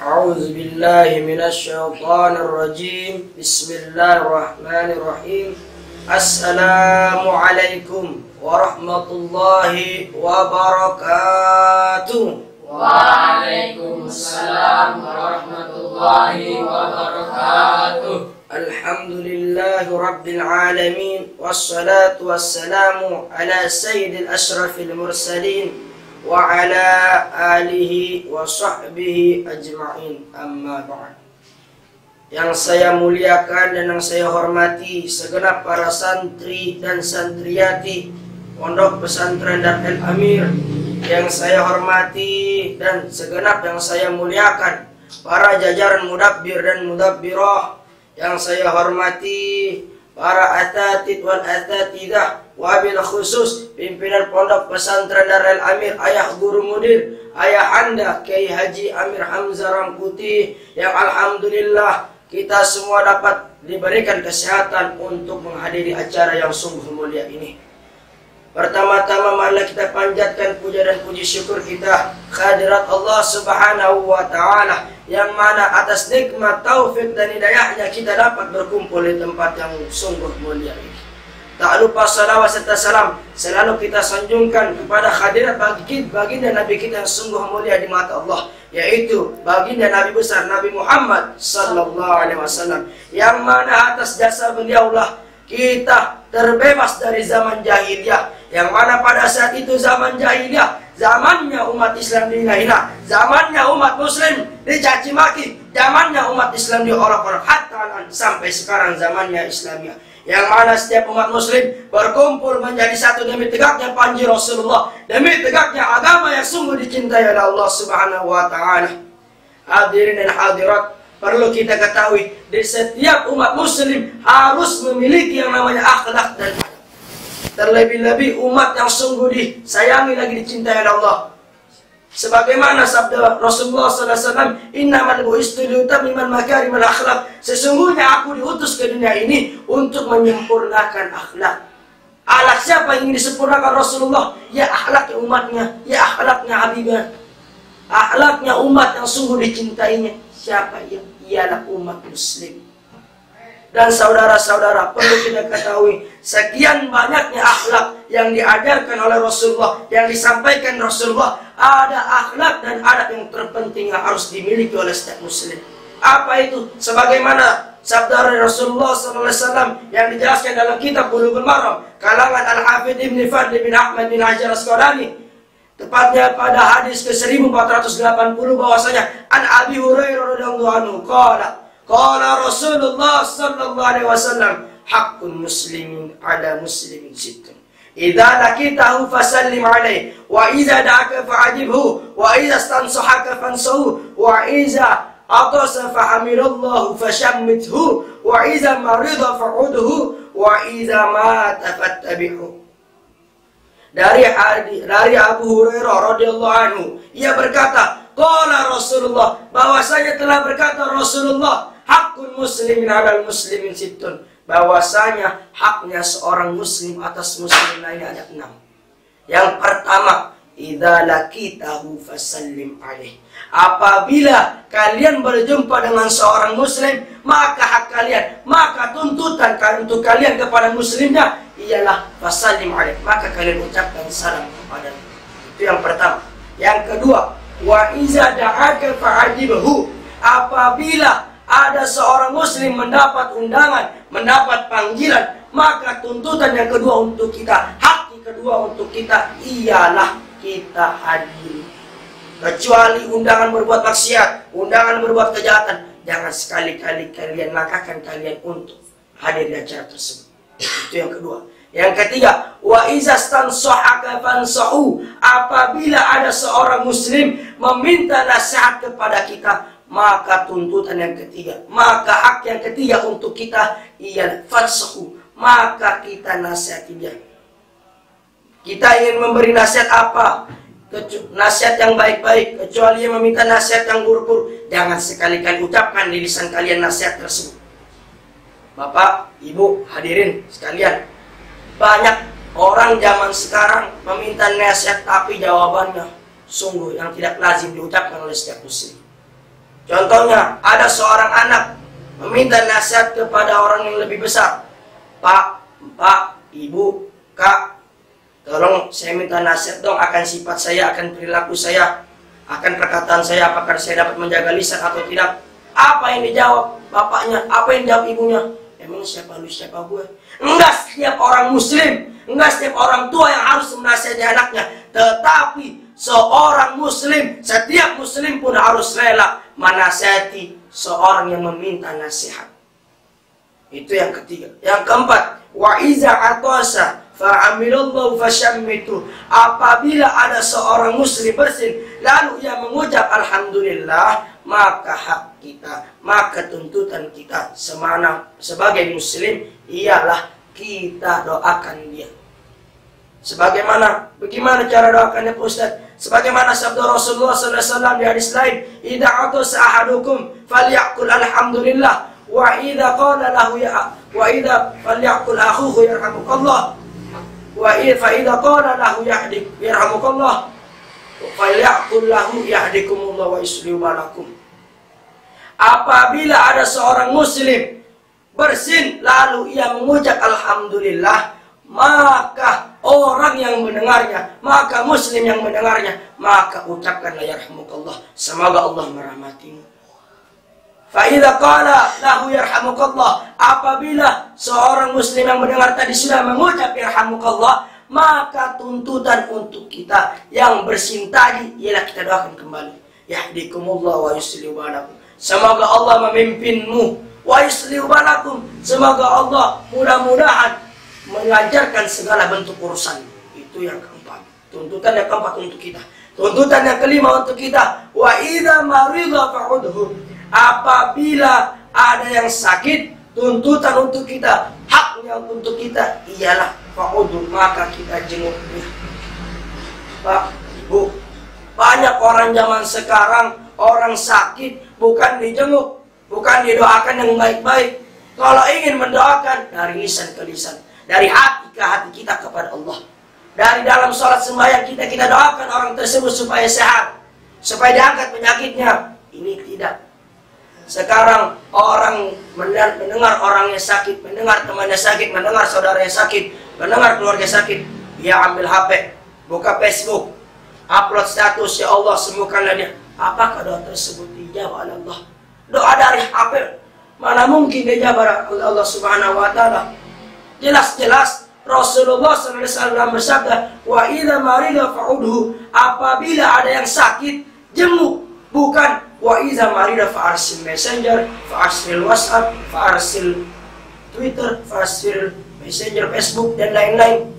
A'udzu billahi minasyaitonir rajim. Bismillahirrahmanirrahim. Assalamualaikum warahmatullahi wabarakatuh. Waalaikumsalam warahmatullahi wabarakatuh. Alhamdulillahi rabbil alamin. Wassalatu wassalamu ala sayyidil ashrafil mursalin wa ala alihi wa sahbihi ajma'in, amma ba'd. Yang saya muliakan dan yang saya hormati segenap para santri dan santriati Pondok Pesantren Darul Amir, yang saya hormati dan segenap yang saya muliakan para jajaran mudabbir dan mudabbirah, yang saya hormati para atatid wal atatidah, wabil khusus pimpinan Pondok Pesantren Darul Amir, ayah guru mudir, ayah anda Kiai Haji Amir Hamzah Rangkuti, yang alhamdulillah kita semua dapat diberikan kesehatan untuk menghadiri acara yang sungguh mulia ini. Pertama-tama marilah kita panjatkan puja dan puji syukur kita kehadirat Allah Subhanahu wa Ta'ala, yang mana atas nikmat taufik dan hidayahnya kita dapat berkumpul di tempat yang sungguh mulia ini. Tak lupa salawat serta salam selalu kita sanjungkan kepada hadirat baginda Nabi kita yang sungguh mulia di mata Allah, yaitu baginda Nabi besar Nabi Muhammad sallallahu alaihi wasallam, yang mana atas jasa beliaulah kita terbebas dari zaman jahiliyah, yang mana pada saat itu zaman jahiliyah, zamannya umat Islam dihina-hina, zamannya umat Muslim dicaci maki, zamannya umat Islam diolok-olok, hatta sampai sekarang zamannya Islamiyah, yang mana setiap umat Muslim berkumpul menjadi satu demi tegaknya panji Rasulullah, demi tegaknya agama yang sungguh dicintai oleh Allah Subhanahu wa Ta'ala. Hadirin dan hadirat, perlu kita ketahui, di setiap umat muslim harus memiliki yang namanya akhlak dan adab. Terlebih-lebih umat yang sungguh disayangi lagi dicintai oleh Allah. Sebagaimana sabda Rasulullah SAW, innamal bu'istu liutammima makarimal akhlak. Sesungguhnya aku diutus ke dunia ini untuk menyempurnakan akhlak. Akhlak siapa yang ingin disempurnakan Rasulullah? Ya akhlaknya umatnya, ya akhlaknya Habibah, akhlaknya umat yang sungguh dicintainya. Siapa yang? Ialah umat muslim. Dan saudara-saudara, perlu kita ketahui, sekian banyaknya akhlak yang diajarkan oleh Rasulullah, yang disampaikan Rasulullah, ada akhlak dan adab yang terpenting yang harus dimiliki oleh setiap muslim. Apa itu? Sebagaimana sabda Rasulullah SAW yang dijelaskan dalam kitab Bulughul Maram kalangan Al-Hafidh Ibn Fadli bin Ahmad bin Hajar Asqalani, tepatnya pada hadis ke-1480, bahwasanya an Abi Hurairah radhiyallahu anhu qala Rasulullah sallallahu alaihi wasallam, haqqul muslimin ala muslimin sittun, idza laqitahu fasallim alaihi, wa idza da'aka fa'ajibhu, wa idza stansahaka fansahu, wa idza atasa fa'amilullahu fashammithu, wa idza marida fa'udhu, wa idza mata fattabi'hu. Dari Abu Hurairah radhiyallahu anhu, ia berkata, qala Rasulullah, bahwasanya telah berkata Rasulullah, hakun muslimin 'alal muslimin sittun, bahwasanya haknya seorang muslim atas muslim lainnya ada 6. Yang pertama, idza laqitahu fasallim alaih. Apabila kalian berjumpa dengan seorang muslim, maka hak kalian, maka tuntutan untuk kalian kepada muslimnya ialah fasallim alaih, maka kalian ucapkan salam kepadanya. Itu yang pertama. Yang kedua, wa iza da'aka fa'ajibhu. Apabila ada seorang muslim mendapat undangan, mendapat panggilan, maka tuntutan yang kedua untuk kita, hak kedua untuk kita ialah kita hadir. Kecuali undangan berbuat maksiat, undangan berbuat kejahatan, jangan sekali-kali kalian langkahkan kalian untuk hadir di acara tersebut. Itu yang kedua. Yang ketiga, wa izastansahaka fansahu. Apabila ada seorang muslim meminta nasihat kepada kita, maka tuntutan yang ketiga, maka hak yang ketiga untuk kita ialah fansahu, maka kita nasihati dia. Kita ingin memberi nasihat apa? Nasihat yang baik-baik, kecuali yang meminta nasihat yang buruk-buruk, jangan sekali-kali ucapkan di lisan kalian nasihat tersebut. Bapak, Ibu, hadirin sekalian, banyak orang zaman sekarang meminta nasihat tapi jawabannya sungguh yang tidak lazim diucapkan oleh setiap muslim. Contohnya, ada seorang anak meminta nasihat kepada orang yang lebih besar. Pak, Ibu, Kak, tolong saya minta nasihat dong akan sifat saya, akan perilaku saya, akan perkataan saya, apakah saya dapat menjaga lisan atau tidak. Apa yang dijawab bapaknya? Apa yang dijawab ibunya? Emang siapa lu, siapa gue? Enggak setiap orang muslim, enggak setiap orang tua yang harus menasihati anaknya. Tetapi seorang muslim, setiap muslim pun harus rela menasihati seorang yang meminta nasihat. Itu yang ketiga. Yang keempat, wa iza atasa fa'amilullahu fasyammitu. Apabila ada seorang muslim bersin lalu ia mengucap alhamdulillah, maka hak kita, maka tuntutan kita sebagai muslim ialah kita doakan dia. Bagaimana cara doakannya Pak Ustaz? Sebagaimana sabda Rasulullah SAW di hadis lain, idza atasa ahadukum falyaqul alhamdulillah wa idza qala lahu falyaqul akhuhu yarhamukallah wa idza qala lahu yarhamukallah falyaqul lahu yahdikumullah wa yuslihu balakum. Apabila ada seorang muslim bersin lalu ia mengucap alhamdulillah, maka orang yang mendengarnya, maka muslim yang mendengarnya, maka ucapkanlah yarhamukallah, semoga Allah merahmatimu. Fa idza qala lahu yarhamukallah, apabila seorang muslim yang mendengar tadi sudah mengucap yarhamukallah, maka tuntutan untuk kita yang bersin tadi ialah kita doakan kembali, yahdikumullah wa yuslihu balakum, semoga Allah memimpinmu, wa yuslihu balakum, semoga Allah mudah-mudahan mengajarkan segala bentuk urusan. Itu yang keempat. Tuntutan yang keempat untuk kita. Tuntutan yang kelima untuk kita, wa idza marida fa'udhu. Apabila ada yang sakit, tuntutan untuk kita, haknya untuk kita ialah fa'udhu, maka kita jenguk dia. Pak, Ibu, banyak orang zaman sekarang orang sakit bukan dijenguk, bukan didoakan yang baik-baik. Kalau ingin mendoakan dari lisan ke lisan, dari hati ke hati kita kepada Allah. Dari dalam sholat sembahyang kita doakan orang tersebut supaya sehat, supaya diangkat penyakitnya. Ini tidak. Sekarang orang mendengar orangnya sakit, mendengar temannya sakit, mendengar saudaranya sakit, mendengar keluarga sakit, dia ambil HP, buka Facebook, upload status, ya Allah sembuhkanlah dia. Apakah doa tersebut dijawab oleh Allah? Doa dari HP mana mungkin dijawab oleh Allah Subhanahu wa taala? Jelas-jelas Rasulullah SAW bersabda, wa idza marida fa'udhu, apabila ada yang sakit jenguk, bukan wa idza marida fa'arsil messenger, fa'arsil WhatsApp, fa'arsil Twitter, fa'arsil messenger Facebook dan lain-lain.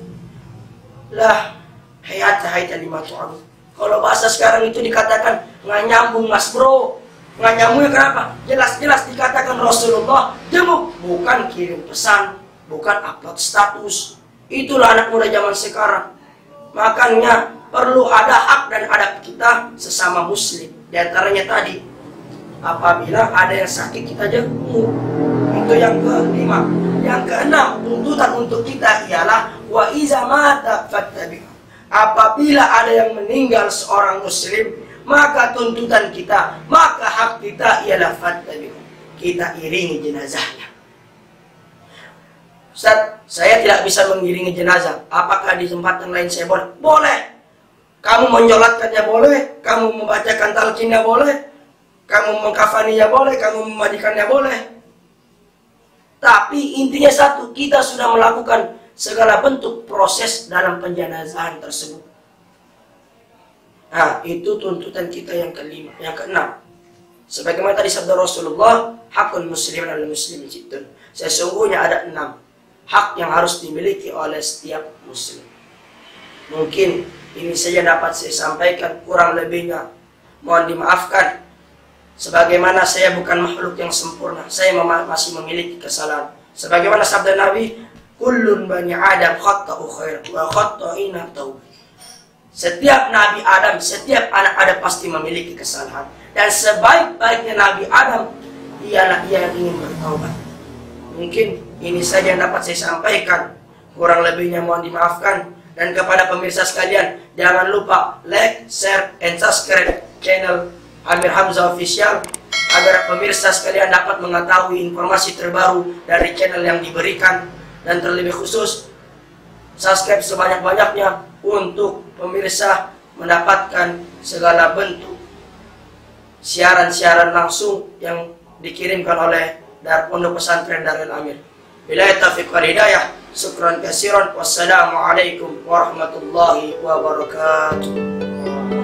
Lah hayat kalimatu Allah. Kalau bahasa sekarang itu dikatakan nggak nyambung mas bro. Nggak nyambungnya kenapa? Jelas-jelas dikatakan Rasulullah jenguk, bukan kirim pesan, bukan upload status. Itulah anak muda zaman sekarang. Makanya perlu ada hak dan adab kita sesama muslim. Di antaranya tadi, apabila ada yang sakit kita jenguk. Itu yang kelima. Yang keenam, tuntutan untuk kita ialah wa iza mata fattabi'u. Apabila ada yang meninggal seorang muslim, maka tuntutan kita, maka hak kita ialah fattabi'u. Kita iringi jenazahnya. Ustaz, saya tidak bisa mengiringi jenazah. Apakah di tempat yang lain saya boleh? Boleh. Kamu menyolatkannya boleh, kamu membacakan talqinnya boleh, kamu mengkafaninya boleh, kamu memandikannya boleh. Tapi intinya satu, kita sudah melakukan segala bentuk proses dalam penjenazahan tersebut. Nah, itu tuntutan kita yang kelima, yang keenam. Sebagaimana tadi sabda Rasulullah, hakul muslim dan muslim jitun. Sesungguhnya ada 6 hak yang harus dimiliki oleh setiap muslim. Mungkin ini saja dapat saya sampaikan, kurang lebihnya mohon dimaafkan. Sebagaimana saya bukan makhluk yang sempurna, saya masih memiliki kesalahan. Sebagaimana sabda Nabi, kullun bani Adam khata'u khair wa khata'ina taubah. Setiap Nabi Adam, setiap anak Adam pasti memiliki kesalahan. Dan sebaik-baiknya Nabi Adam ialah ia yang ingin bertaubat. Mungkin ini saja yang dapat saya sampaikan. Kurang lebihnya mohon dimaafkan. Dan kepada pemirsa sekalian, jangan lupa like, share, and subscribe channel Amir Hamzah Official. agar pemirsa sekalian dapat mengetahui informasi terbaru dari channel yang diberikan, dan terlebih khusus subscribe sebanyak-banyaknya untuk pemirsa mendapatkan segala bentuk siaran-siaran langsung yang dikirimkan oleh dari Pondok Pesantren Darul Amir. Billahi taufiq wal hidayah. Syukran katsiran. Wassalamualaikum warahmatullahi wabarakatuh.